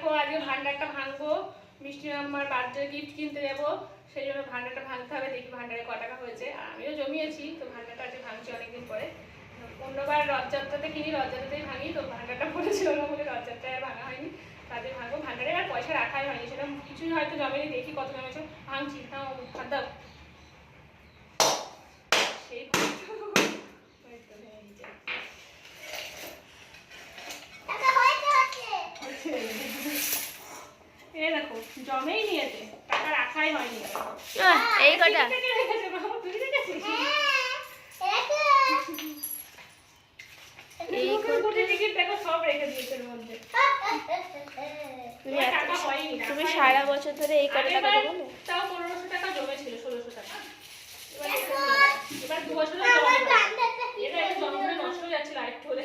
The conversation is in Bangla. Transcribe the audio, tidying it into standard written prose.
দেখো আজকে ভান্ডারটা ভাঙবো, মিষ্টি আমার বার্থডে গিফট কিনতে যাবো, সেই জন্য ভান্ডারটা ভাঙতে হবে। দেখি ভান্ডারে ক টাকা হয়েছে। আমিও জমিয়েছি, তো ভান্ডারটা আজকে ভাঙছি অনেকদিন পরে। অন্যবার রথযাত্রাতে কিনি, রথযাত্রাতেই ভাঙি, তো ভান্ডারটা পড়েছিল না বলে রথযাত্রায় আর ভাঙা হয়নি। তাতে ভাঙবো। ভান্ডারে আর পয়সা রাখাই হয়নি, সেটা কিছুই হয়তো জমেনি। দেখি কত জমেছে, ভাঙছি। হ্যাঁ খাদ দাও সেই এ দেখো জমেই নিয়েছে, টাকা রাখাই হয়নি। এই কটা দেখো সব রেখে দিয়েছে এর মধ্যে। তুমি সারা বছর ধরে এই কটা টাকা দেবো না? তাও 1500 টাকা জমেছিল, 1600 টাকা। এবার 2 বছর নষ্ট হয়ে যাচ্ছিল আরেকটু হলে।